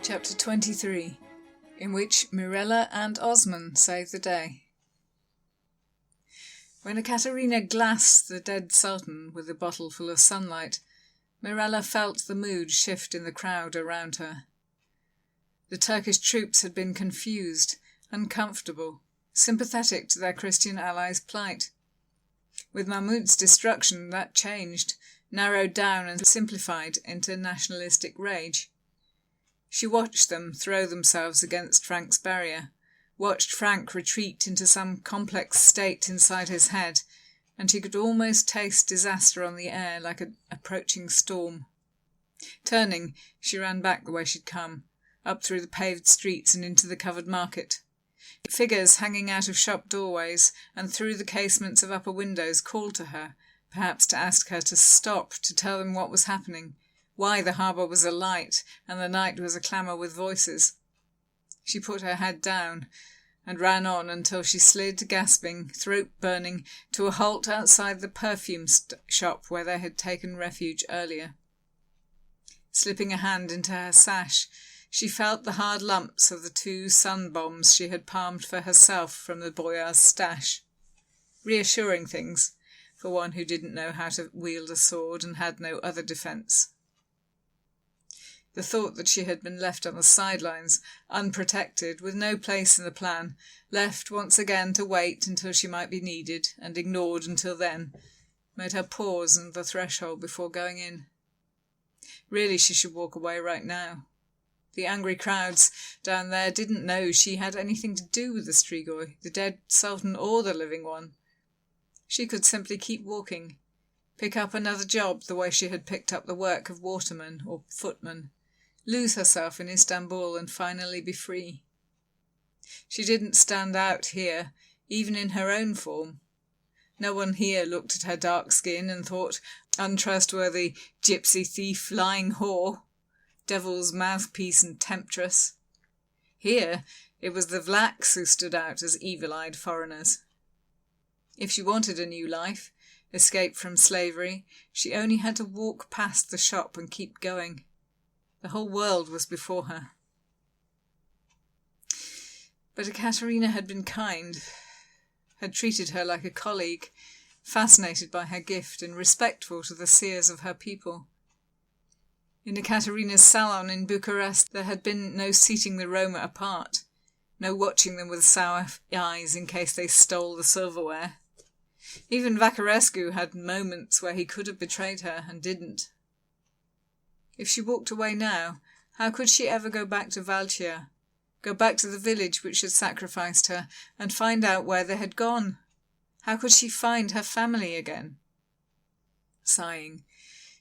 Chapter 23, in which Mirella and Osman save the day. When Ekaterina glassed the dead Sultan with a bottle full of sunlight, Mirella felt the mood shift in the crowd around her. The Turkish troops had been confused, uncomfortable, sympathetic to their Christian allies' plight. With Mahmud's destruction, that changed, narrowed down and simplified into nationalistic rage. She watched them throw themselves against Frank's barrier, watched Frank retreat into some complex state inside his head, and she could almost taste disaster on the air like an approaching storm. Turning, she ran back the way she'd come, up through the paved streets and into the covered market. Figures hanging out of shop doorways and through the casements of upper windows called to her, perhaps to ask her to stop, to tell them what was happening, why the harbour was alight and the night was a clamour with voices. She put her head down and ran on until she slid, gasping, throat-burning, to a halt outside the perfume shop where they had taken refuge earlier. Slipping a hand into her sash, she felt the hard lumps of the 2 sun bombs she had palmed for herself from the boyar's stash. Reassuring things, for one who didn't know how to wield a sword and had no other defence. The thought that she had been left on the sidelines, unprotected, with no place in the plan, left once again to wait until she might be needed, and ignored until then, made her pause on the threshold before going in. Really, she should walk away right now. The angry crowds down there didn't know she had anything to do with the Strigoi, the dead Sultan or the living one. She could simply keep walking, pick up another job the way she had picked up the work of waterman or footman, lose herself in Istanbul and finally be free. She didn't stand out here, even in her own form. No one here looked at her dark skin and thought, untrustworthy gypsy thief, lying whore, devil's mouthpiece and temptress. Here it was the Vlachs who stood out as evil-eyed foreigners. If she wanted a new life, escape from slavery, she only had to walk past the shop and keep going. The whole world was before her. But Ekaterina had been kind, had treated her like a colleague, fascinated by her gift and respectful to the seers of her people. In Ekaterina's salon in Bucharest there had been no seating the Roma apart, no watching them with sour eyes in case they stole the silverware. Even Vacarescu had moments where he could have betrayed her and didn't. If she walked away now, how could she ever go back to Valchia, go back to the village which had sacrificed her, and find out where they had gone? How could she find her family again? Sighing,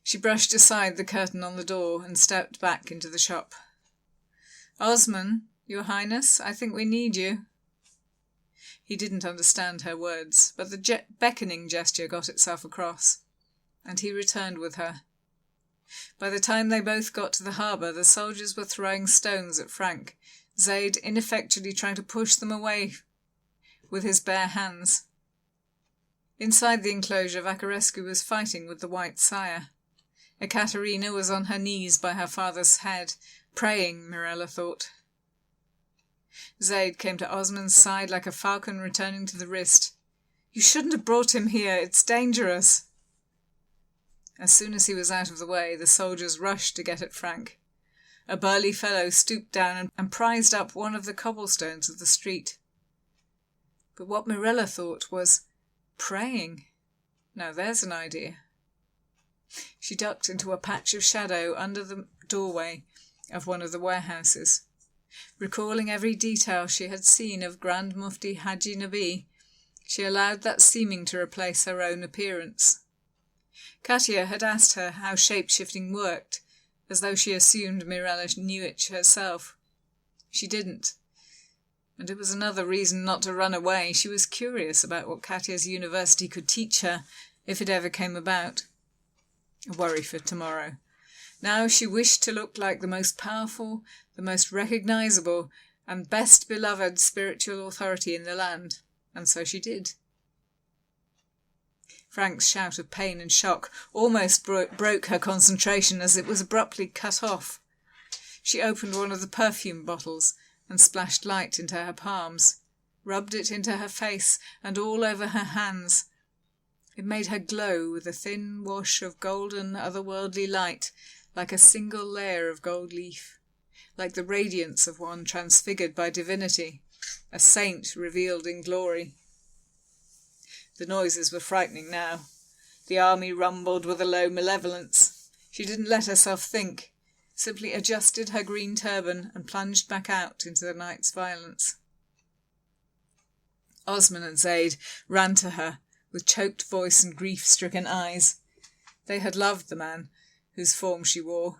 she brushed aside the curtain on the door and stepped back into the shop. "Osman, Your Highness, I think we need you." He didn't understand her words, but the beckoning gesture got itself across, and he returned with her. By the time they both got to the harbour, the soldiers were throwing stones at Frank, Zaid ineffectually trying to push them away with his bare hands. Inside the enclosure, Vacarescu was fighting with the white sire. Ekaterina was on her knees by her father's head, praying, Mirella thought. Zaid came to Osman's side like a falcon returning to the wrist. "You shouldn't have brought him here. It's dangerous." As soon as he was out of the way, the soldiers rushed to get at Frank. A burly fellow stooped down and prized up one of the cobblestones of the street. But what Mirella thought was, praying. Now there's an idea. She ducked into a patch of shadow under the doorway of one of the warehouses. Recalling every detail she had seen of Grand Mufti Haji Nabi, she allowed that seeming to replace her own appearance. Katia had asked her how shape-shifting worked, as though she assumed Mirella knew it herself. She didn't. And it was another reason not to run away. She was curious about what Katia's university could teach her, if it ever came about. A worry for tomorrow. Now she wished to look like the most powerful, the most recognisable, and best beloved spiritual authority in the land, and so she did. Frank's shout of pain and shock almost broke her concentration as it was abruptly cut off. She opened one of the perfume bottles and splashed light into her palms, rubbed it into her face and all over her hands. It made her glow with a thin wash of golden, otherworldly light, like a single layer of gold leaf, like the radiance of one transfigured by divinity, a saint revealed in glory. The noises were frightening now. The army rumbled with a low malevolence. She didn't let herself think, simply adjusted her green turban and plunged back out into the night's violence. Osman and Zaid ran to her, with choked voice and grief-stricken eyes. They had loved the man whose form she wore.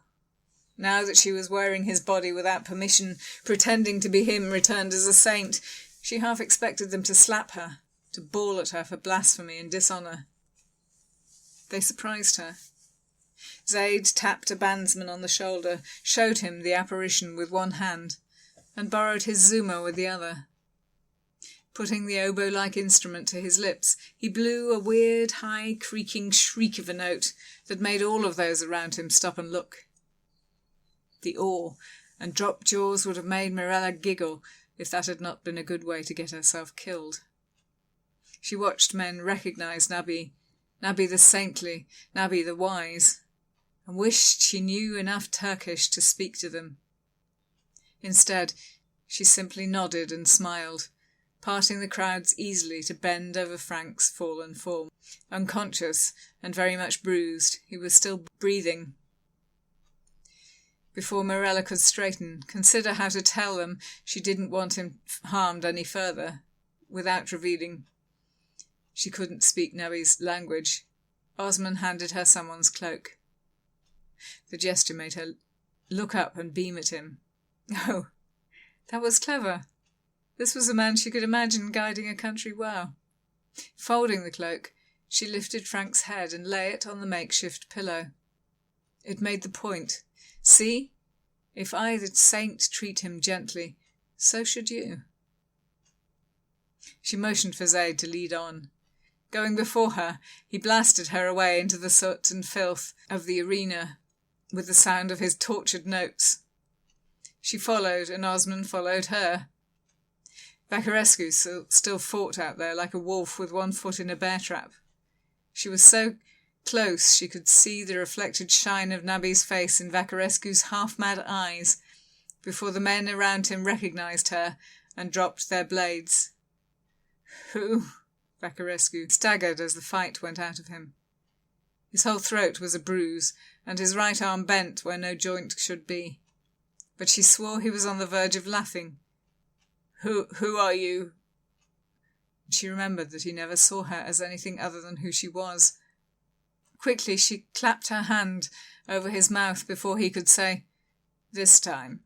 Now that she was wearing his body without permission, pretending to be him returned as a saint, she half expected them to slap her, to bawl at her for blasphemy and dishonour. They surprised her. Zaid tapped a bandsman on the shoulder, showed him the apparition with one hand, and borrowed his zuma with the other. Putting the oboe-like instrument to his lips, he blew a weird, high, creaking shriek of a note that made all of those around him stop and look. The awe and dropped jaws would have made Mirella giggle if that had not been a good way to get herself killed. She watched men recognise Nabi the saintly, Nabi the wise, and wished she knew enough Turkish to speak to them. Instead, she simply nodded and smiled, parting the crowds easily to bend over Frank's fallen form. Unconscious and very much bruised, he was still breathing. Before Mirella could straighten, consider how to tell them she didn't want him harmed any further, without revealing she couldn't speak Nabi's language, Osman handed her someone's cloak. The gesture made her look up and beam at him. Oh, that was clever. This was a man she could imagine guiding a country well. Folding the cloak, she lifted Frank's head and lay it on the makeshift pillow. It made the point. See? If I, the saint, treat him gently, so should you. She motioned for Zaid to lead on. Going before her, he blasted her away into the soot and filth of the arena with the sound of his tortured notes. She followed, and Osman followed her. Vacarescu still fought out there like a wolf with one foot in a bear trap. She was so close she could see the reflected shine of Nabi's face in Vacarescu's half-mad eyes before the men around him recognised her and dropped their blades. Who? Vacarescu staggered as the fight went out of him. His whole throat was a bruise, and his right arm bent where no joint should be. But she swore he was on the verge of laughing. Who are you? She remembered that he never saw her as anything other than who she was. Quickly she clapped her hand over his mouth before he could say, "This time."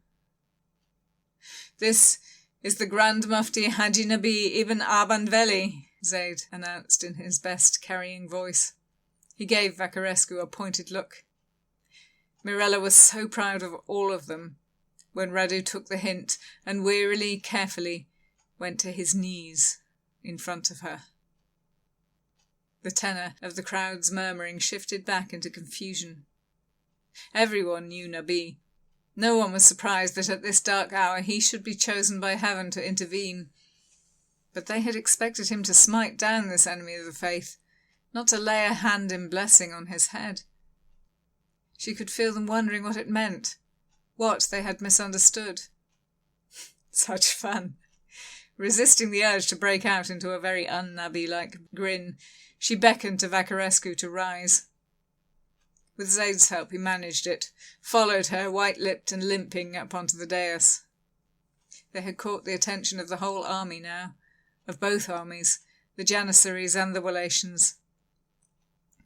"This is the Grand Mufti Haji Nabi Ibn Abanveli," Zaid announced in his best carrying voice. He gave Vacarescu a pointed look. Mirella was so proud of all of them when Radu took the hint and wearily, carefully, went to his knees in front of her. The tenor of the crowd's murmuring shifted back into confusion. Everyone knew Nabi. No one was surprised that at this dark hour he should be chosen by heaven to intervene. But they had expected him to smite down this enemy of the faith, not to lay a hand in blessing on his head. She could feel them wondering what it meant, what they had misunderstood. Such fun! Resisting the urge to break out into a very un-Nabi-like grin, she beckoned to Vacarescu to rise. With Zaid's help he managed it, followed her, white-lipped and limping, up onto the dais. They had caught the attention of the whole army now, of both armies, the Janissaries and the Wallachians.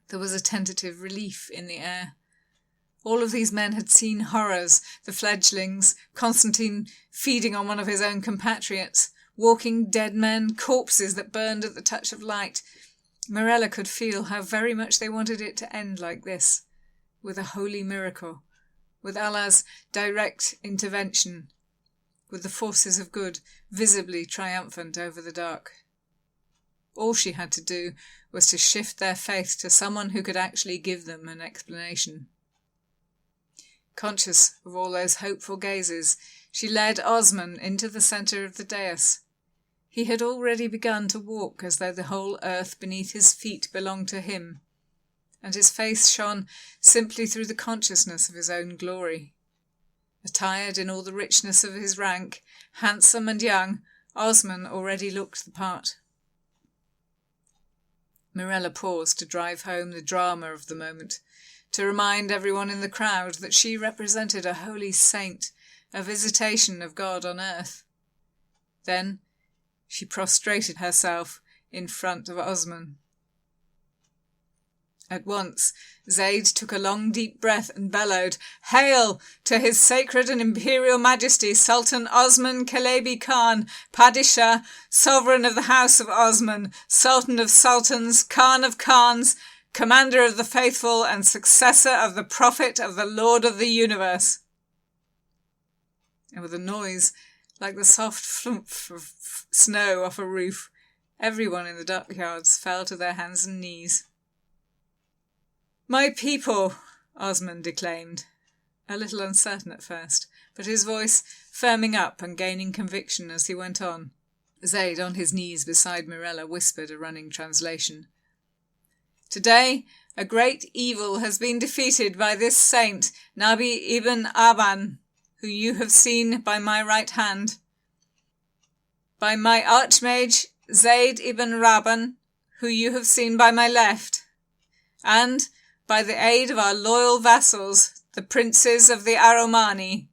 There was a tentative relief in the air. All of these men had seen horrors, the fledglings, Constantine feeding on one of his own compatriots, walking dead men, corpses that burned at the touch of light. Mirella could feel how very much they wanted it to end like this, with a holy miracle, with Allah's direct intervention, with the forces of good visibly triumphant over the dark. All she had to do was to shift their faith to someone who could actually give them an explanation. Conscious of all those hopeful gazes, she led Osman into the centre of the dais. He had already begun to walk as though the whole earth beneath his feet belonged to him, and his face shone simply through the consciousness of his own glory. Attired in all the richness of his rank, handsome and young, Osman already looked the part. Mirella paused to drive home the drama of the moment, to remind everyone in the crowd that she represented a holy saint, a visitation of God on earth. Then she prostrated herself in front of Osman. At once, Zayd took a long deep breath and bellowed, "Hail to His Sacred and Imperial Majesty Sultan Osman Kalebi Khan, Padishah, Sovereign of the House of Osman, Sultan of Sultans, Khan of Khans, Commander of the Faithful and successor of the Prophet of the Lord of the Universe." And with a noise like the soft flumph of snow off a roof, everyone in the dockyards fell to their hands and knees. "My people," Osman declaimed, a little uncertain at first, but his voice firming up and gaining conviction as he went on. Zayd, on his knees beside Mirella, whispered a running translation. "Today, a great evil has been defeated by this saint, Nabi ibn Aban, who you have seen by my right hand, by my archmage, Zayd ibn Rabban, who you have seen by my left, and by the aid of our loyal vassals, the princes of the Aromani.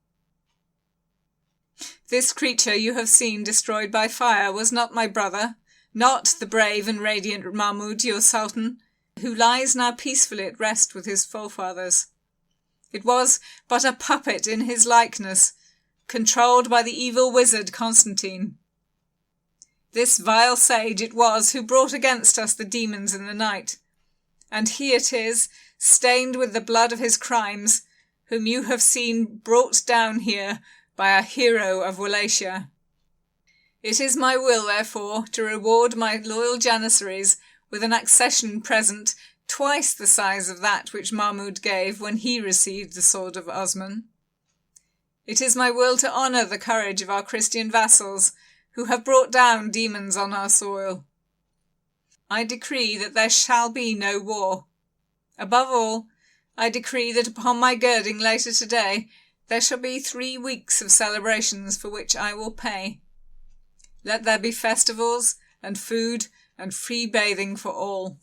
This creature you have seen destroyed by fire was not my brother, not the brave and radiant Mahmud, your sultan, who lies now peacefully at rest with his forefathers. It was but a puppet in his likeness, controlled by the evil wizard Constantine. This vile sage it was who brought against us the demons in the night, and he it is, stained with the blood of his crimes, whom you have seen brought down here by a hero of Wallachia. It is my will, therefore, to reward my loyal Janissaries with an accession present twice the size of that which Mahmud gave when he received the sword of Osman. It is my will to honour the courage of our Christian vassals, who have brought down demons on our soil. I decree that there shall be no war. Above all, I decree that upon my girding later today there shall be 3 weeks of celebrations for which I will pay. Let there be festivals and food and free bathing for all."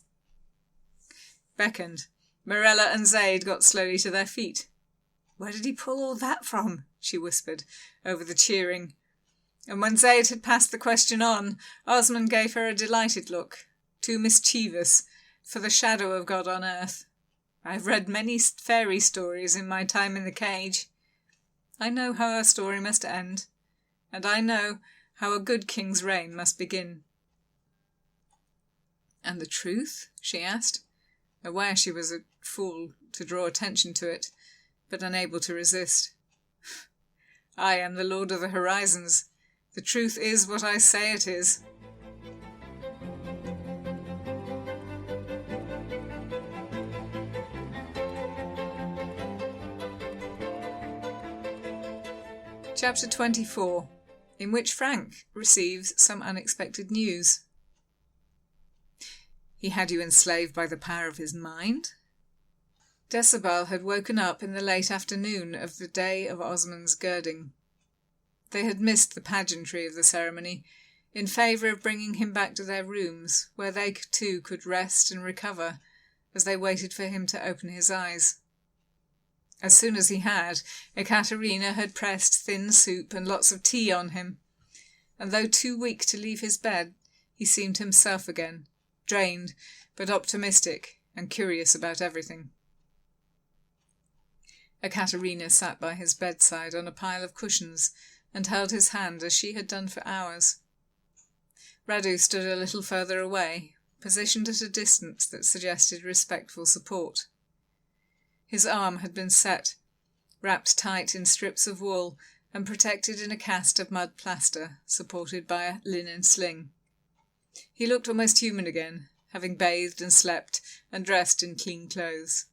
Beckoned, Mirella and Zayd got slowly to their feet. "Where did he pull all that from?" she whispered, over the cheering. And when Zayd had passed the question on, Osman gave her a delighted look, too mischievous for the shadow of God on earth. "I've read many fairy stories in my time in the cage. I know how a story must end, and I know how a good king's reign must begin." "And the truth?" she asked, aware she was a fool to draw attention to it, but unable to resist. "I am the Lord of the Horizons. The truth is what I say it is." Chapter 24, in which Frank receives some unexpected news. He had you enslaved by the power of his mind? Decibel had woken up in the late afternoon of the day of Osman's girding. They had missed the pageantry of the ceremony, in favour of bringing him back to their rooms, where they too could rest and recover as they waited for him to open his eyes. As soon as he had, Ekaterina had pressed thin soup and lots of tea on him, and though too weak to leave his bed, he seemed himself again, drained but optimistic and curious about everything. Ekaterina sat by his bedside on a pile of cushions and held his hand as she had done for hours. Radu stood a little further away, positioned at a distance that suggested respectful support. His arm had been set, wrapped tight in strips of wool and protected in a cast of mud plaster, supported by a linen sling. He looked almost human again, having bathed and slept and dressed in clean clothes.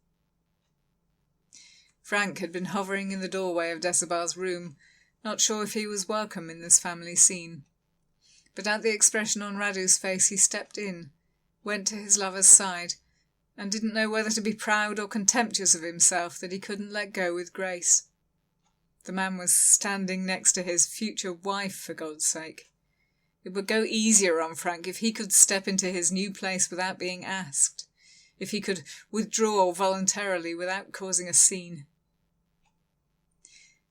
Frank had been hovering in the doorway of Decibel's room, not sure if he was welcome in this family scene. But at the expression on Radu's face he stepped in, went to his lover's side, and didn't know whether to be proud or contemptuous of himself that he couldn't let go with grace. The man was standing next to his future wife, for God's sake. It would go easier on Frank if he could step into his new place without being asked, if he could withdraw voluntarily without causing a scene.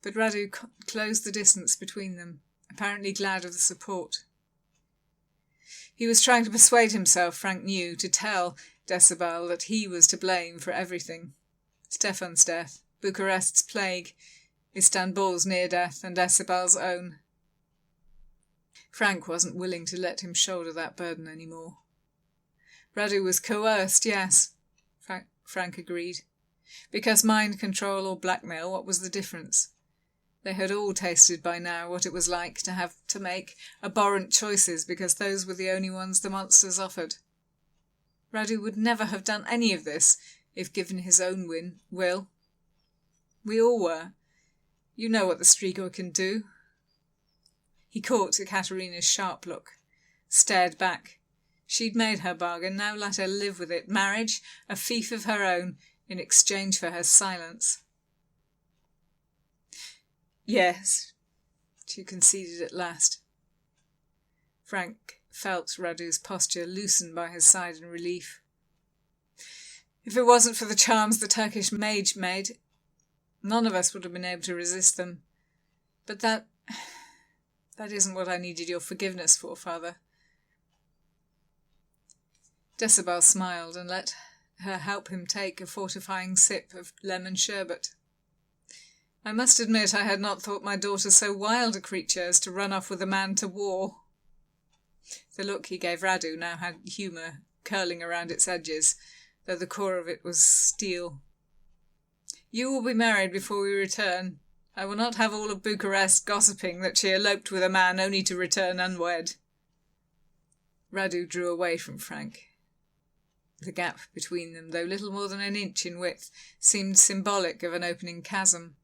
But Radu closed the distance between them, apparently glad of the support. He was trying to persuade himself, Frank knew, to tell Decibel that he was to blame for everything. Stefan's death, Bucharest's plague, Istanbul's near-death, and Decibel's own. Frank wasn't willing to let him shoulder that burden any more. Radu was coerced, yes, Frank agreed. Because mind control or blackmail, what was the difference? They had all tasted by now what it was like to have to make abhorrent choices because those were the only ones the monsters offered. Radu would never have done any of this if given his own will. We all were. You know what the Strigoi can do. He caught Ekaterina's sharp look, stared back. She'd made her bargain, now let her live with it. Marriage, a fief of her own, in exchange for her silence. Yes, she conceded at last. Frank felt Radu's posture loosen by his side in relief. If it wasn't for the charms the Turkish mage made, none of us would have been able to resist them. But that isn't what I needed your forgiveness for, Father. Decibel smiled and let her help him take a fortifying sip of lemon sherbet. I must admit I had not thought my daughter so wild a creature as to run off with a man to war. The look he gave Radu now had humour curling around its edges, though the core of it was steel. You will be married before we return. I will not have all of Bucharest gossiping that she eloped with a man only to return unwed. Radu drew away from Frank. The gap between them, though little more than an inch in width, seemed symbolic of an opening chasm,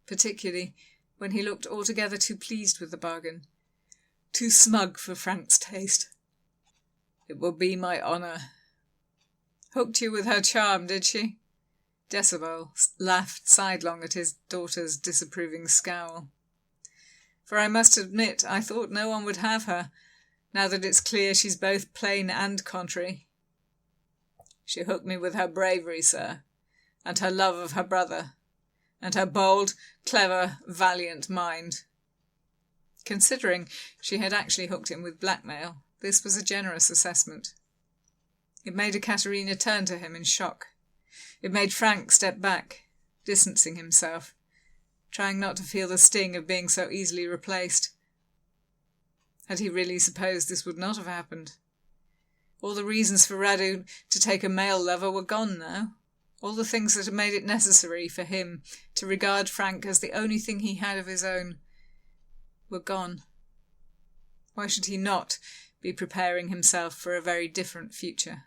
particularly when he looked altogether too pleased with the bargain, too smug for Frank's taste. It will be my honour. Hooked you with her charm, did she? Decibel laughed sidelong at his daughter's disapproving scowl. For I must admit I thought no one would have her, now that it's clear she's both plain and contrary. She hooked me with her bravery, sir, and her love of her brother, and her bold, clever, valiant mind. Considering she had actually hooked him with blackmail, this was a generous assessment. It made Ekaterina turn to him in shock. It made Frank step back, distancing himself, trying not to feel the sting of being so easily replaced. Had he really supposed this would not have happened? All the reasons for Radu to take a male lover were gone now. All the things that had made it necessary for him to regard Frank as the only thing he had of his own were gone. Why should he not be preparing himself for a very different future?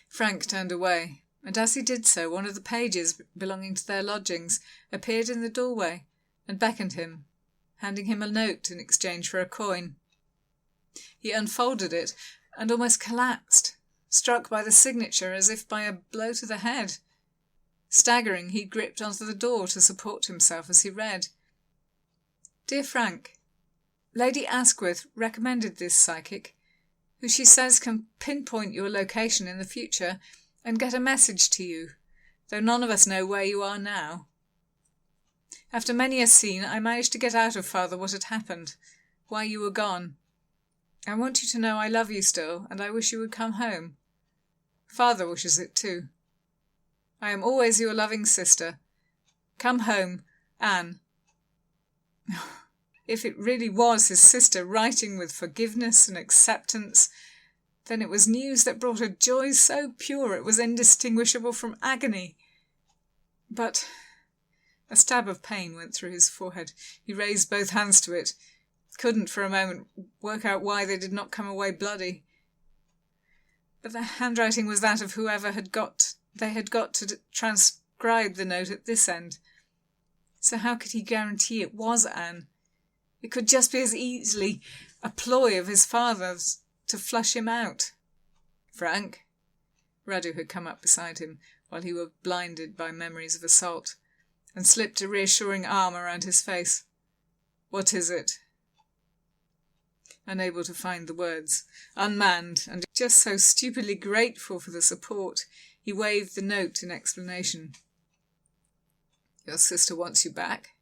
Frank turned away, and as he did so, one of the pages belonging to their lodgings appeared in the doorway and beckoned him, handing him a note in exchange for a coin. He unfolded it and almost collapsed, struck by the signature as if by a blow to the head. Staggering, he gripped onto the door to support himself as he read. Dear Frank, Lady Asquith recommended this psychic, who she says can pinpoint your location in the future and get a message to you, though none of us know where you are now. After many a scene, I managed to get out of Father what had happened, why you were gone. I want you to know I love you still, and I wish you would come home. Father wishes it too. I am always your loving sister. Come home, Anne. If it really was his sister writing with forgiveness and acceptance, then it was news that brought a joy so pure it was indistinguishable from agony. But a stab of pain went through his forehead. He raised both hands to it, couldn't for a moment work out why they did not come away bloody. But the handwriting was that of whoever had got they had got to transcribe the note at this end. So how could he guarantee it was Anne? It could just be as easily a ploy of his father's to flush him out. "Frank?" Radu had come up beside him while he was blinded by memories of assault, and slipped a reassuring arm around his face. "What is it?" Unable to find the words, unmanned, and just so stupidly grateful for the support, he waved the note in explanation. "Your sister wants you back?"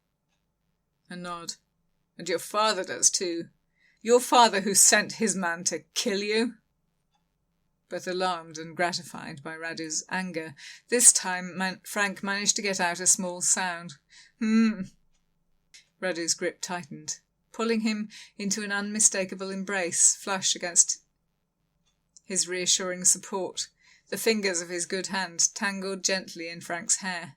A nod. "And your father does too. Your father who sent his man to kill you?" Both alarmed and gratified by Radu's anger, this time Frank managed to get out a small sound. Radu's grip tightened, pulling him into an unmistakable embrace, flush against his reassuring support, the fingers of his good hand tangled gently in Frank's hair.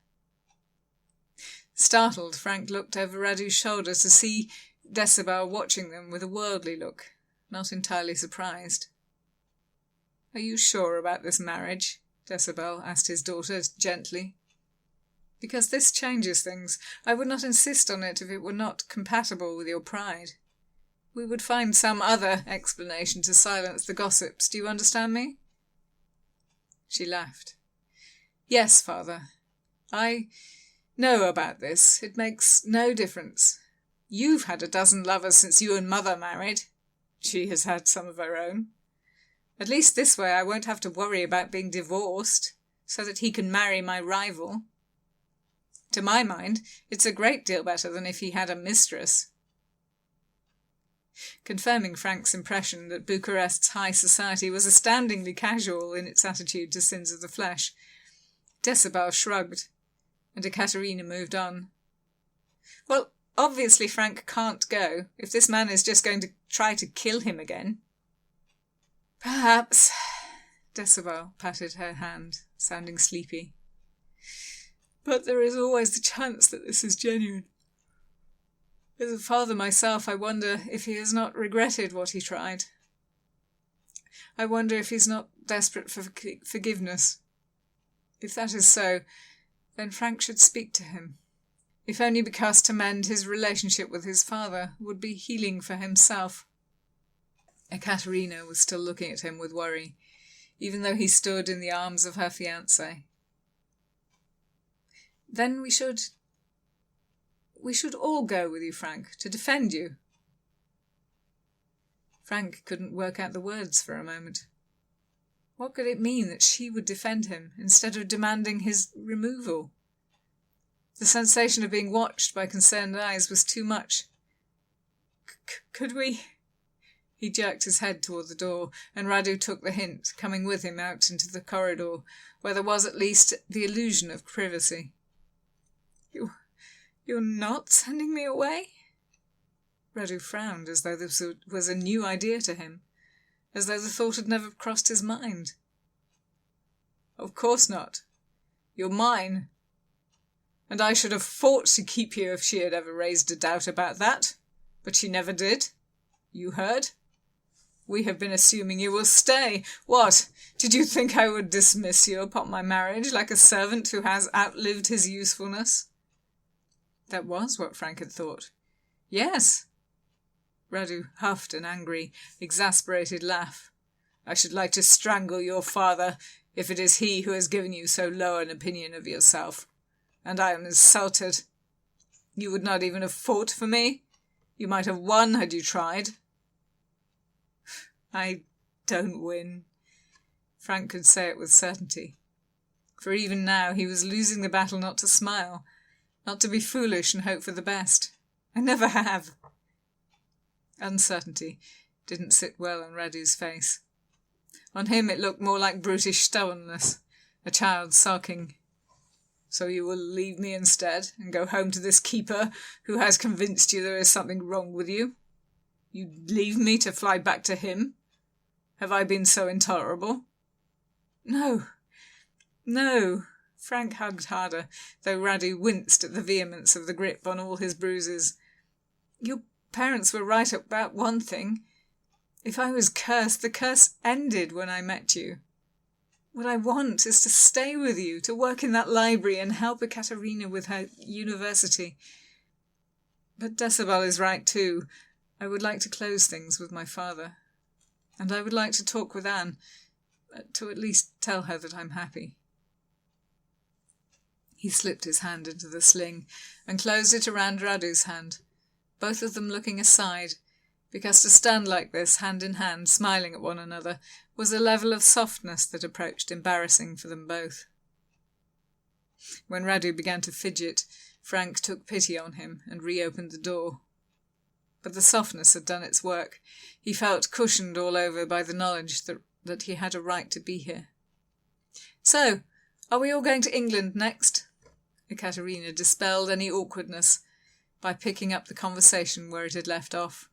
Startled, Frank looked over Radu's shoulder to see Decibel watching them with a worldly look, not entirely surprised. "Are you sure about this marriage?" Decibel asked his daughter gently. "Because this changes things. I would not insist on it if it were not compatible with your pride. We would find some other explanation to silence the gossips. Do you understand me?" She laughed. "Yes, Father. I know about this. It makes no difference. You've had a dozen lovers since you and Mother married. She has had some of her own. At least this way I won't have to worry about being divorced, so that he can marry my rival. To my mind, it's a great deal better than if he had a mistress." Confirming Frank's impression that Bucharest's high society was astoundingly casual in its attitude to sins of the flesh, Decibel shrugged, and Ekaterina moved on. "Well, obviously Frank can't go, if this man is just going to try to kill him again." "Perhaps." Decibel patted her hand, sounding sleepy. "But there is always the chance that this is genuine. As a father myself, I wonder if he has not regretted what he tried. I wonder if he's not desperate for forgiveness. If that is so, then Frank should speak to him, if only because to mend his relationship with his father would be healing for himself." Ekaterina was still looking at him with worry, even though he stood in the arms of her fiancé. "Then we should all go with you, Frank, to defend you." Frank couldn't work out the words for a moment. What could it mean that she would defend him instead of demanding his removal? The sensation of being watched by concerned eyes was too much. Could we? He jerked his head toward the door, and Radu took the hint, coming with him out into the corridor, where there was at least the illusion of privacy. You're not sending me away?" Radu frowned, as though this was a new idea to him, as though the thought had never crossed his mind. "Of course not. You're mine. And I should have fought to keep you if she had ever raised a doubt about that. But she never did. You heard? We have been assuming you will stay. What? Did you think I would dismiss you upon my marriage like a servant who has outlived his usefulness?" That was what Frank had thought. "Yes." Radu huffed an angry, exasperated laugh. "I should like to strangle your father if it is he who has given you so low an opinion of yourself. And I am insulted. You would not even have fought for me? You might have won had you tried." "I don't win." Frank could say it with certainty. For even now he was losing the battle not to smile, not to be foolish and hope for the best. "I never have." Uncertainty didn't sit well on Radu's face. On him it looked more like brutish stubbornness, a child sulking. "So you will leave me instead, and go home to this keeper who has convinced you there is something wrong with you? You leave me to fly back to him? Have I been so intolerable?" "No, no." Frank hugged harder, though Radu winced at the vehemence of the grip on all his bruises. "Your parents were right about one thing. If I was cursed, the curse ended when I met you. What I want is to stay with you, to work in that library and help Ekaterina with her university. But Decibel is right too. I would like to close things with my father. And I would like to talk with Anne, to at least tell her that I'm happy. He slipped his hand into the sling and closed it around Radu's hand, both of them looking aside, because to stand like this, hand in hand, smiling at one another, was a level of softness that approached embarrassing for them both. When Radu began to fidget, Frank took pity on him and reopened the door. But the softness had done its work. He felt cushioned all over by the knowledge that he had a right to be here. "So, are we all going to England next?" Ekaterina dispelled any awkwardness by picking up the conversation where it had left off.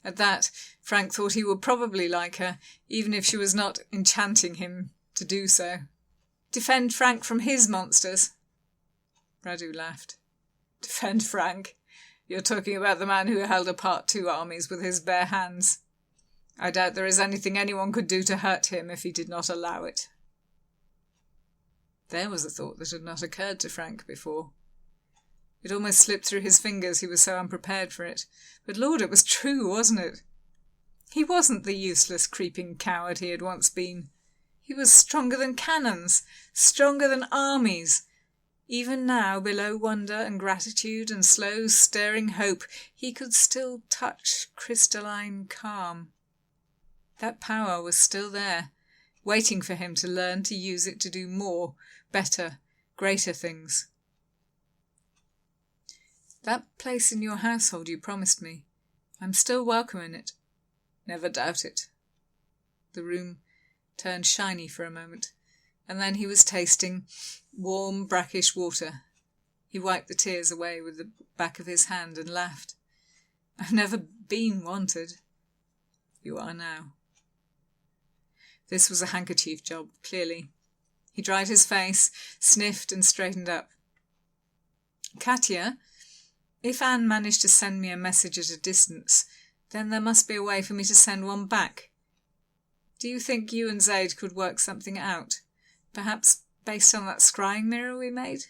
At that, Frank thought he would probably like her, even if she was not enchanting him to do so. Defend Frank from his monsters. Radu laughed. Defend Frank? You're talking about the man who held apart 2 armies with his bare hands. I doubt there is anything anyone could do to hurt him if he did not allow it. There was a thought that had not occurred to Frank before. It almost slipped through his fingers, he was so unprepared for it. But Lord, it was true, wasn't it? He wasn't the useless, creeping coward he had once been. He was stronger than cannons, stronger than armies. Even now, below wonder and gratitude and slow, stirring hope, he could still touch crystalline calm. That power was still there, waiting for him to learn to use it to do more, better, greater things. That place in your household you promised me, I'm still welcome in it. Never doubt it. The room turned shiny for a moment, and then he was tasting warm, brackish water. He wiped the tears away with the back of his hand and laughed. I've never been wanted. You are now. This was a handkerchief job, clearly. He dried his face, sniffed and straightened up. Katya, if Anne managed to send me a message at a distance, then there must be a way for me to send one back. Do you think you and Zaid could work something out? Perhaps based on that scrying mirror we made?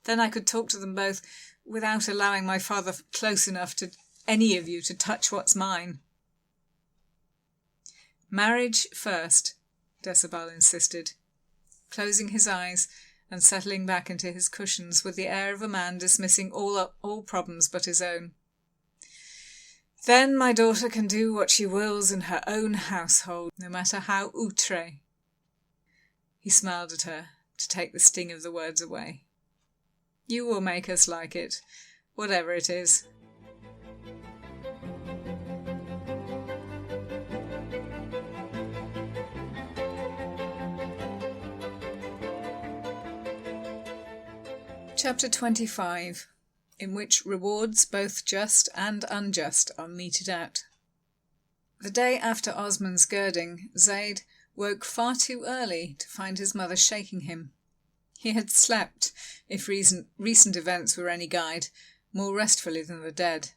Then I could talk to them both without allowing my father close enough to any of you to touch what's mine. Marriage first, Decibel insisted, closing his eyes and settling back into his cushions with the air of a man dismissing all problems but his own. Then my daughter can do what she wills in her own household, no matter how outre. He smiled at her to take the sting of the words away. You will make us like it, whatever it is. Chapter 25, in which rewards both just and unjust are meted out. The day after Osman's girding, Zaid woke far too early to find his mother shaking him. He had slept, if recent events were any guide, more restfully than the dead,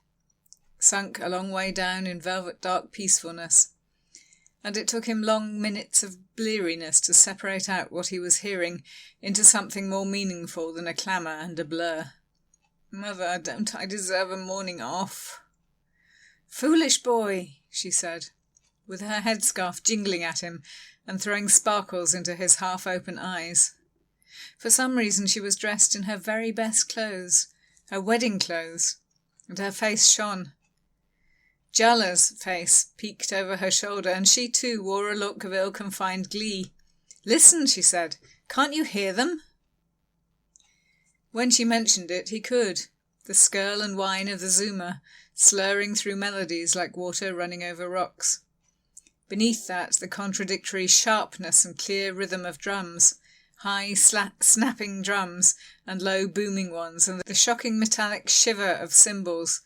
sunk a long way down in velvet dark peacefulness, and it took him long minutes of bleariness to separate out what he was hearing into something more meaningful than a clamour and a blur. Mother, don't I deserve a morning off? Foolish boy, she said, with her headscarf jingling at him and throwing sparkles into his half-open eyes. For some reason she was dressed in her very best clothes, her wedding clothes, and her face shone. Jala's face peeked over her shoulder, and she too wore a look of ill-confined glee. Listen, she said, can't you hear them? When she mentioned it, he could, the skirl and whine of the Zuma, slurring through melodies like water running over rocks. Beneath that, the contradictory sharpness and clear rhythm of drums, high snapping drums and low booming ones, and the shocking metallic shiver of cymbals,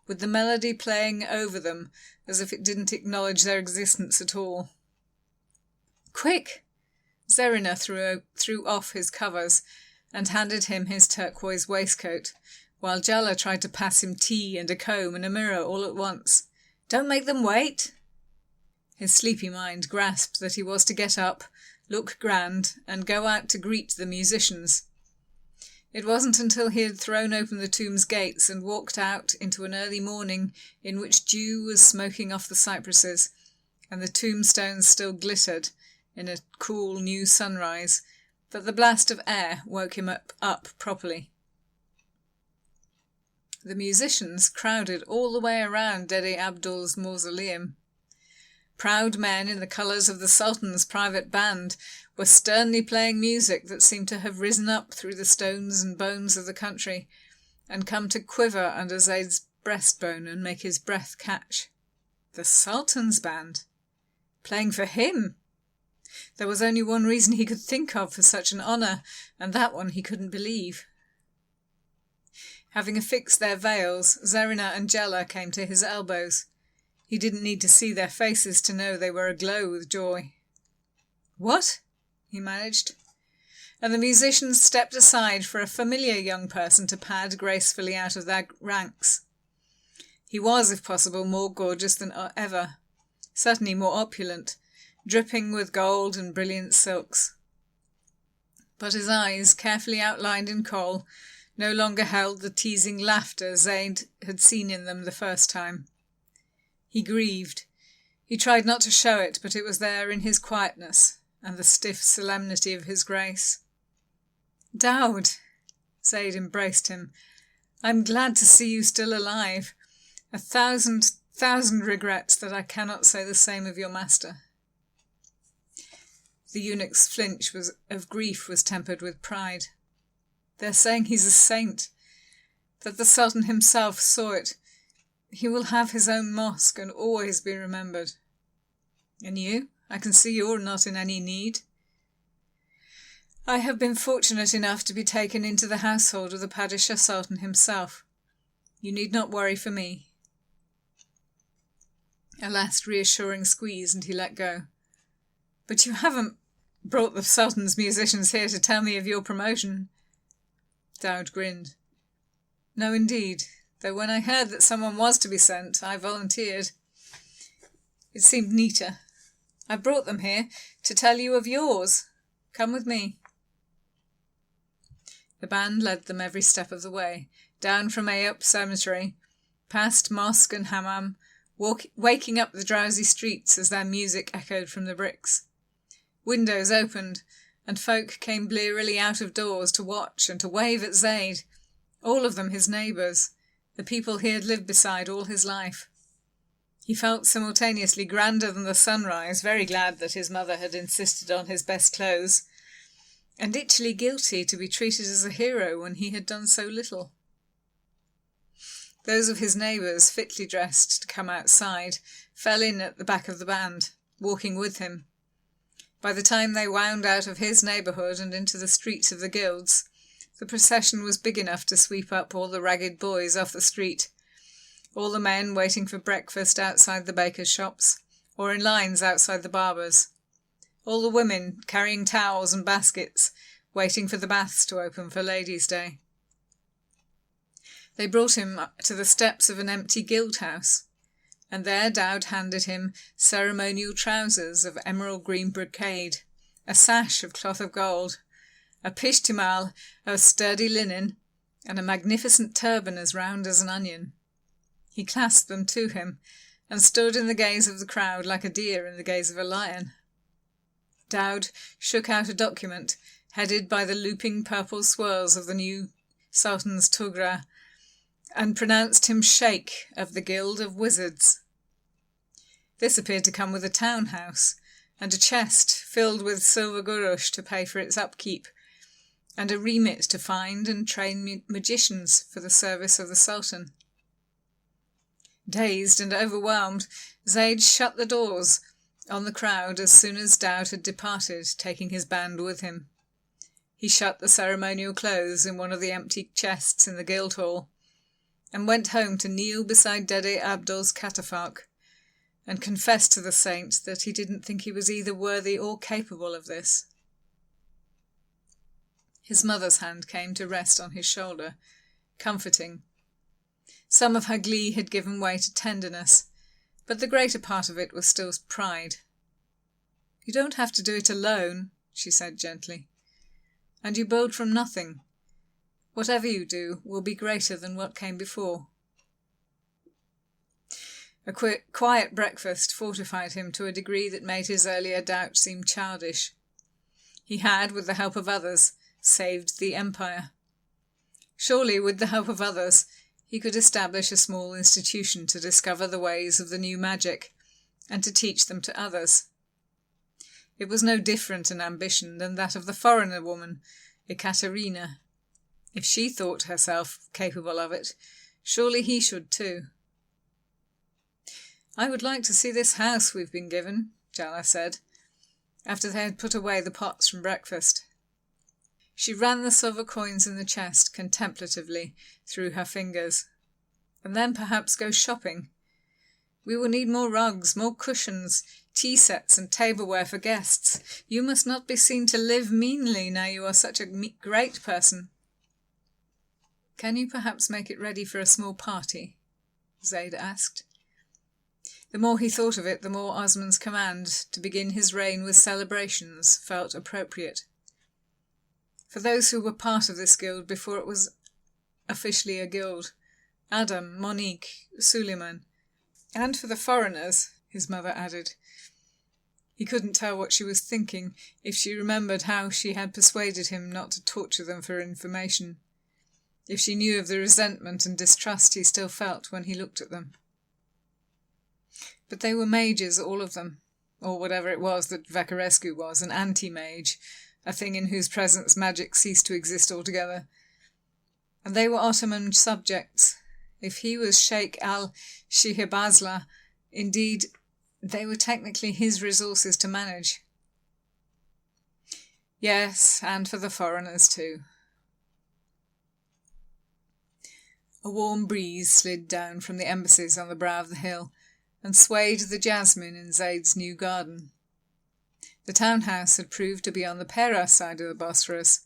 with the melody playing over them as if it didn't acknowledge their existence at all. Quick! Zerina threw off his covers and handed him his turquoise waistcoat, while Jala tried to pass him tea and a comb and a mirror all at once. Don't make them wait! His sleepy mind grasped that he was to get up, look grand, and go out to greet the musicians. It wasn't until he had thrown open the tomb's gates and walked out into an early morning in which dew was smoking off the cypresses, and the tombstones still glittered in a cool new sunrise, that the blast of air woke him up properly. The musicians crowded all the way around Dede Abdul's mausoleum. Proud men in the colours of the Sultan's private band were sternly playing music that seemed to have risen up through the stones and bones of the country and come to quiver under Zaid's breastbone and make his breath catch. The Sultan's band? Playing for him? There was only one reason he could think of for such an honour, and that one he couldn't believe. Having affixed their veils, Zarina and Jella came to his elbows. He didn't need to see their faces to know they were aglow with joy. "What?" he managed. And the musicians stepped aside for a familiar young person to pad gracefully out of their ranks. He was, if possible, more gorgeous than ever, certainly more opulent, dripping with gold and brilliant silks. But his eyes, carefully outlined in kohl, no longer held the teasing laughter Zaid had seen in them the first time. He grieved. He tried not to show it, but it was there in his quietness and the stiff solemnity of his grace. "Daoud," Zaid embraced him, "I'm glad to see you still alive. 1,000,000 regrets that I cannot say the same of your master." The eunuch's flinch of grief was tempered with pride. "They're saying he's a saint, that the Sultan himself saw it. He will have his own mosque and always be remembered. And you? I can see you're not in any need." "I have been fortunate enough to be taken into the household of the Padishah Sultan himself. You need not worry for me." A last reassuring squeeze and he let go. "But you haven't brought the Sultan's musicians here to tell me of your promotion?" Daoud grinned. "No, indeed. Though when I heard that someone was to be sent, I volunteered. It seemed neater. I brought them here to tell you of yours. Come with me." The band led them every step of the way, down from Ayup Cemetery, past mosque and hammam, waking up the drowsy streets as their music echoed from the bricks. Windows opened, and folk came blearily out of doors to watch and to wave at Zaid, all of them his neighbours, the people he had lived beside all his life. He felt simultaneously grander than the sunrise, very glad that his mother had insisted on his best clothes, and itchily guilty to be treated as a hero when he had done so little. Those of his neighbours, fitly dressed to come outside, fell in at the back of the band, walking with him. By the time they wound out of his neighbourhood and into the streets of the guilds, the procession was big enough to sweep up all the ragged boys off the street, all the men waiting for breakfast outside the bakers' shops, or in lines outside the barbers', all the women carrying towels and baskets, waiting for the baths to open for Ladies' Day. They brought him to the steps of an empty guild house, and there Daoud handed him ceremonial trousers of emerald green brocade, a sash of cloth of gold, a pishtimal of sturdy linen, and a magnificent turban as round as an onion. He clasped them to him, and stood in the gaze of the crowd like a deer in the gaze of a lion. Daoud shook out a document, headed by the looping purple swirls of the new Sultan's tugra, and pronounced him Sheikh of the Guild of Wizards. This appeared to come with a townhouse, and a chest filled with silver gurush to pay for its upkeep, and a remit to find and train magicians for the service of the Sultan. Dazed and overwhelmed, Zaid shut the doors on the crowd as soon as Daoud had departed, taking his band with him. He shut the ceremonial clothes in one of the empty chests in the guild hall, and went home to kneel beside Dede Abdul's catafalque, and confess to the saint that he didn't think he was either worthy or capable of this. His mother's hand came to rest on his shoulder, comforting. Some of her glee had given way to tenderness, but the greater part of it was still pride. "You don't have to do it alone," she said gently. "And you build from nothing. Whatever you do will be greater than what came before." A quiet breakfast fortified him to a degree that made his earlier doubt seem childish. He had, with the help of others, saved the empire. Surely, with the help of others, he could establish a small institution to discover the ways of the new magic, and to teach them to others. It was no different an ambition than that of the foreigner woman, Ekaterina. If she thought herself capable of it, surely he should too. "I would like to see this house we've been given," Jala said, after they had put away the pots from breakfast. She ran the silver coins in the chest contemplatively through her fingers. "And then perhaps go shopping. We will need more rugs, more cushions, tea sets and tableware for guests. You must not be seen to live meanly now you are such a great person." "Can you perhaps make it ready for a small party?" Zaid asked. The more he thought of it, the more Osman's command to begin his reign with celebrations felt appropriate. For those who were part of this guild before it was officially a guild, Adam, Monique, Suleiman, and for the foreigners, his mother added. He couldn't tell what she was thinking if she remembered how she had persuaded him not to torture them for information, if she knew of the resentment and distrust he still felt when he looked at them. But they were mages, all of them, or whatever it was that Vacarescu was, an anti-mage, a thing in whose presence magic ceased to exist altogether. And they were Ottoman subjects. If he was Sheikh al-Shihbazla, indeed, they were technically his resources to manage. Yes, and for the foreigners too. A warm breeze slid down from the embassies on the brow of the hill, and swayed the jasmine in Zaid's new garden. The townhouse had proved to be on the Pera side of the Bosphorus,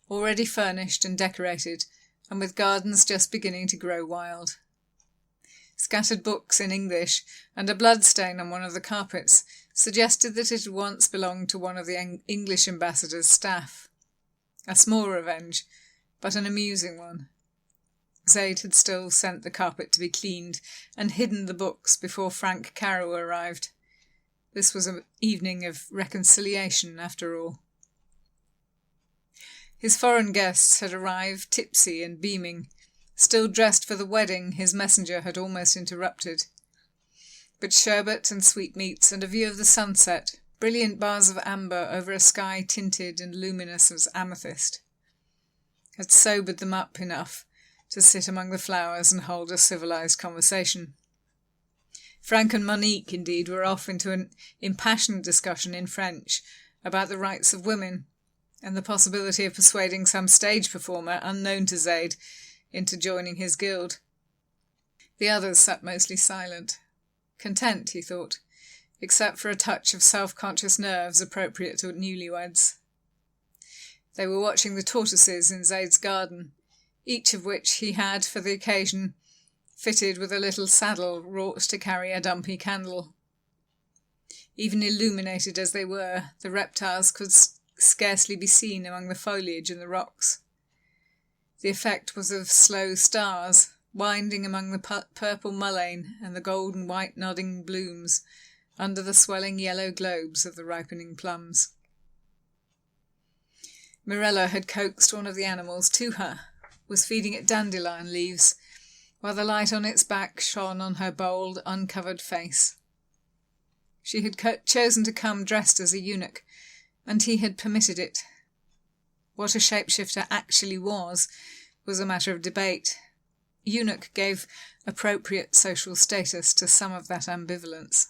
already furnished and decorated, and with gardens just beginning to grow wild. Scattered books in English and a bloodstain on one of the carpets suggested that it had once belonged to one of the English ambassador's staff. A small revenge, but an amusing one. Zaid had still sent the carpet to be cleaned and hidden the books before Frank Carew arrived. This was an evening of reconciliation, after all. His foreign guests had arrived tipsy and beaming, still dressed for the wedding his messenger had almost interrupted. But sherbet and sweetmeats and a view of the sunset, brilliant bars of amber over a sky tinted and luminous as amethyst, had sobered them up enough to sit among the flowers and hold a civilized conversation. Frank and Monique, indeed, were off into an impassioned discussion in French about the rights of women and the possibility of persuading some stage performer unknown to Zaid into joining his guild. The others sat mostly silent, content, he thought, except for a touch of self-conscious nerves appropriate to newlyweds. They were watching the tortoises in Zaid's garden, each of which he had, for the occasion, fitted with a little saddle wrought to carry a dumpy candle. Even illuminated as they were, the reptiles could scarcely be seen among the foliage and the rocks. The effect was of slow stars, winding among the purple mullein and the gold and white nodding blooms under the swelling yellow globes of the ripening plums. Mirella had coaxed one of the animals to her, was feeding it dandelion leaves, while the light on its back shone on her bold, uncovered face. She had chosen to come dressed as a eunuch, and he had permitted it. What a shapeshifter actually was a matter of debate. Eunuch gave appropriate social status to some of that ambivalence.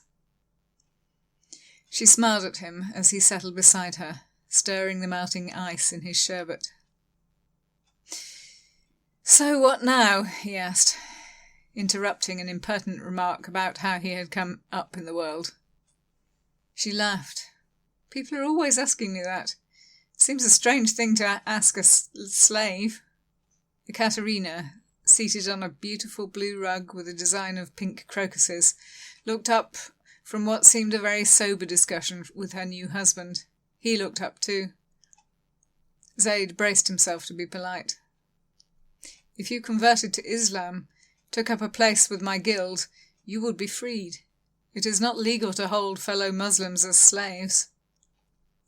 She smiled at him as he settled beside her, stirring the melting ice in his sherbet. "So what now?" he asked, interrupting an impertinent remark about how he had come up in the world. She laughed. "People are always asking me that. It seems a strange thing to ask a slave." Ekaterina seated on a beautiful blue rug with a design of pink crocuses, looked up from what seemed a very sober discussion with her new husband. He looked up too. Zaid braced himself to be polite. "If you converted to Islam, took up a place with my guild, you would be freed. It is not legal to hold fellow Muslims as slaves."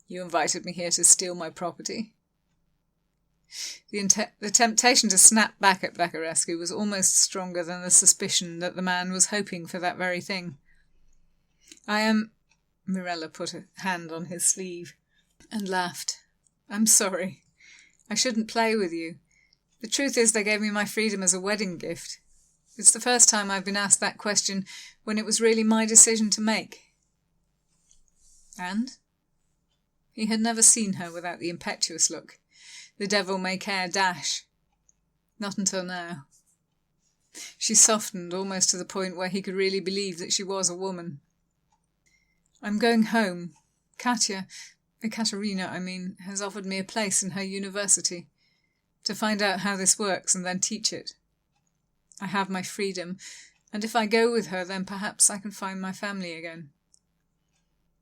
"You invited me here to steal my property." The temptation to snap back at Bakarescu was almost stronger than the suspicion that the man was hoping for that very thing. "I am—" Mirella put a hand on his sleeve and laughed. "I'm sorry. I shouldn't play with you. The truth is they gave me my freedom as a wedding gift. It's the first time I've been asked that question when it was really my decision to make." "And?" He had never seen her without the impetuous look, the devil-may-care dash. Not until now. She softened almost to the point where he could really believe that she was a woman. "I'm going home. Katerina, has offered me a place in her university, to find out how this works and then teach it. I have my freedom, and if I go with her, then perhaps I can find my family again.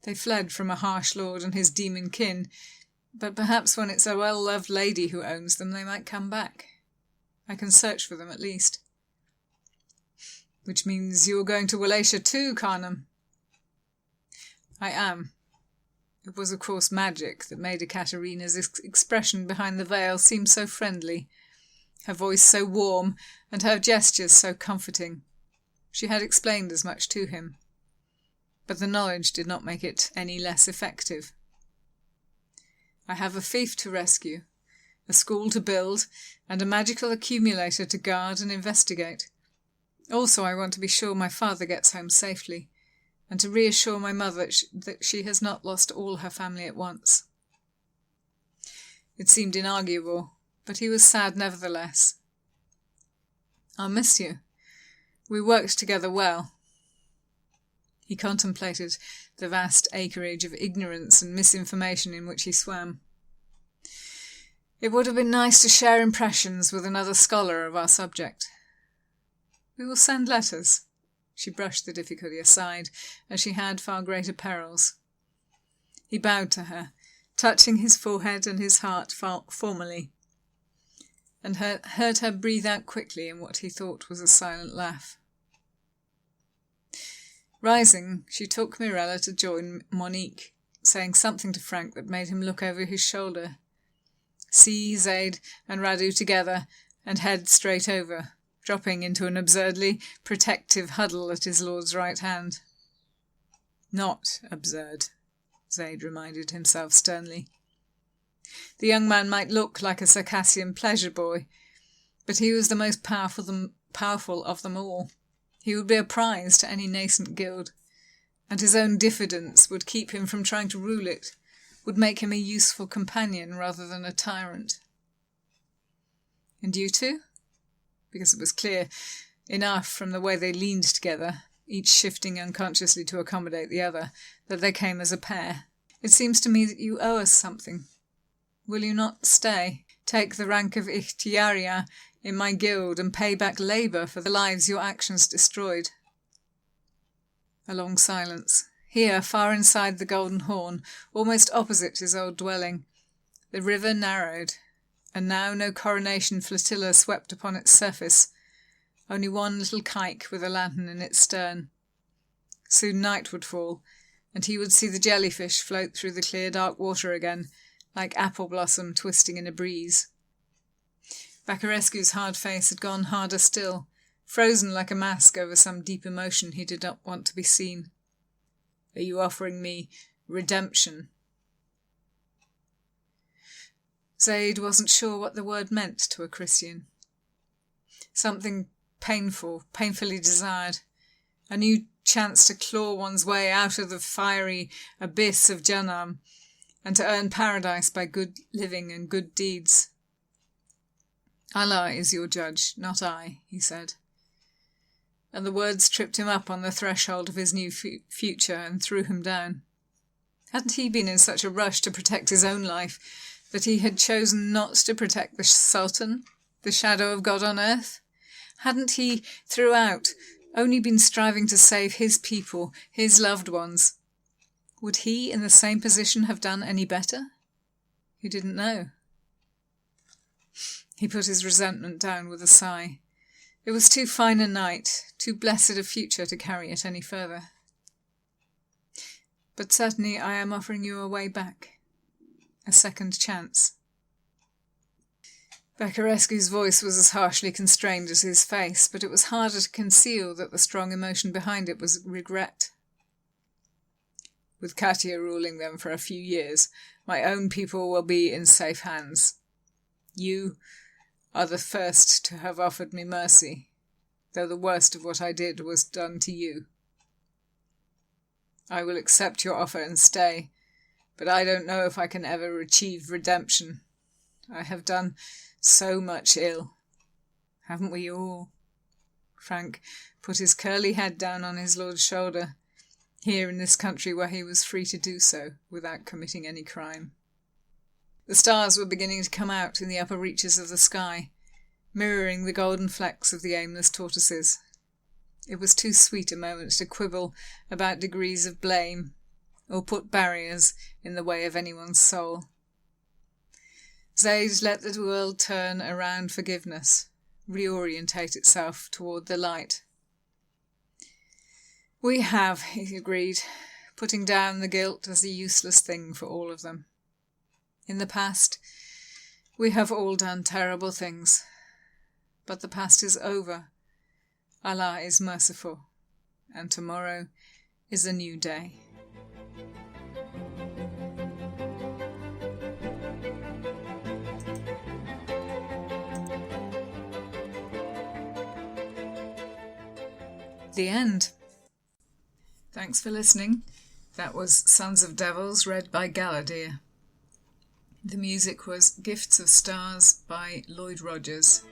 They fled from a harsh lord and his demon kin, but perhaps when it's a well-loved lady who owns them, they might come back. I can search for them at least." "Which means you're going to Wallachia too, Khanum?" "I am." It was, of course, magic that made Ekaterina's expression behind the veil seem so friendly, her voice so warm, and her gestures so comforting. She had explained as much to him, but the knowledge did not make it any less effective. "I have a fief to rescue, a school to build, and a magical accumulator to guard and investigate. Also, I want to be sure my father gets home safely, and to reassure my mother that she has not lost all her family at once." It seemed inarguable, but he was sad nevertheless. "I'll miss you. We worked together well." He contemplated the vast acreage of ignorance and misinformation in which he swam. "It would have been nice to share impressions with another scholar of our subject. We will send letters." She brushed the difficulty aside, as she had far greater perils. He bowed to her, touching his forehead and his heart formally, and heard her breathe out quickly in what he thought was a silent laugh. Rising, she took Mirella to join Monique, saying something to Frank that made him look over his shoulder, see Zaid and Radu together, and head straight over, dropping into an absurdly protective huddle at his lord's right hand. Not absurd, Zaid reminded himself sternly. The young man might look like a Circassian pleasure boy, but he was the most powerful of them all. He would be a prize to any nascent guild, and his own diffidence would keep him from trying to rule it, would make him a useful companion rather than a tyrant. "And you two?" Because it was clear enough from the way they leaned together, each shifting unconsciously to accommodate the other, that they came as a pair. "It seems to me that you owe us something. Will you not stay, take the rank of Ikhtiyaria in my guild, and pay back labour for the lives your actions destroyed?" A long silence. Here, far inside the Golden Horn, almost opposite his old dwelling, the river narrowed, and now no coronation flotilla swept upon its surface, only one little kike with a lantern in its stern. Soon night would fall, and he would see the jellyfish float through the clear dark water again, like apple blossom twisting in a breeze. Bakarescu's hard face had gone harder still, frozen like a mask over some deep emotion he did not want to be seen. "Are you offering me redemption?" Zaid wasn't sure what the word meant to a Christian. Something painful, painfully desired. A new chance to claw one's way out of the fiery abyss of Jahannam, and to earn paradise by good living and good deeds. "Allah is your judge, not I," he said. And the words tripped him up on the threshold of his new future and threw him down. Hadn't he been in such a rush to protect his own life that he had chosen not to protect the Sultan, the shadow of God on earth? Hadn't he, throughout, only been striving to save his people, his loved ones? Would he, in the same position, have done any better? He didn't know. He put his resentment down with a sigh. It was too fine a night, too blessed a future to carry it any further. But certainly I am offering you a way back, a second chance. Becarescu's voice was as harshly constrained as his face, but it was harder to conceal that the strong emotion behind it was regret. With Katia ruling them for a few years, my own people will be in safe hands. You are the first to have offered me mercy, though the worst of what I did was done to you. I will accept your offer and stay, but I don't know if I can ever achieve redemption. I have done so much ill. Haven't we all? Frank put his curly head down on his lord's shoulder, here in this country where he was free to do so without committing any crime. The stars were beginning to come out in the upper reaches of the sky, mirroring the golden flecks of the aimless tortoises. It was too sweet a moment to quibble about degrees of blame, or put barriers in the way of anyone's soul. Zayd let the world turn around forgiveness, reorientate itself toward the light. We have, he agreed, putting down the guilt as a useless thing for all of them. In the past, we have all done terrible things, but the past is over. Allah is merciful, and tomorrow is a new day. The end. Thanks for listening. That was Sons of Devils, read by Galadir. The music was Gifts of Stars by Lloyd Rogers.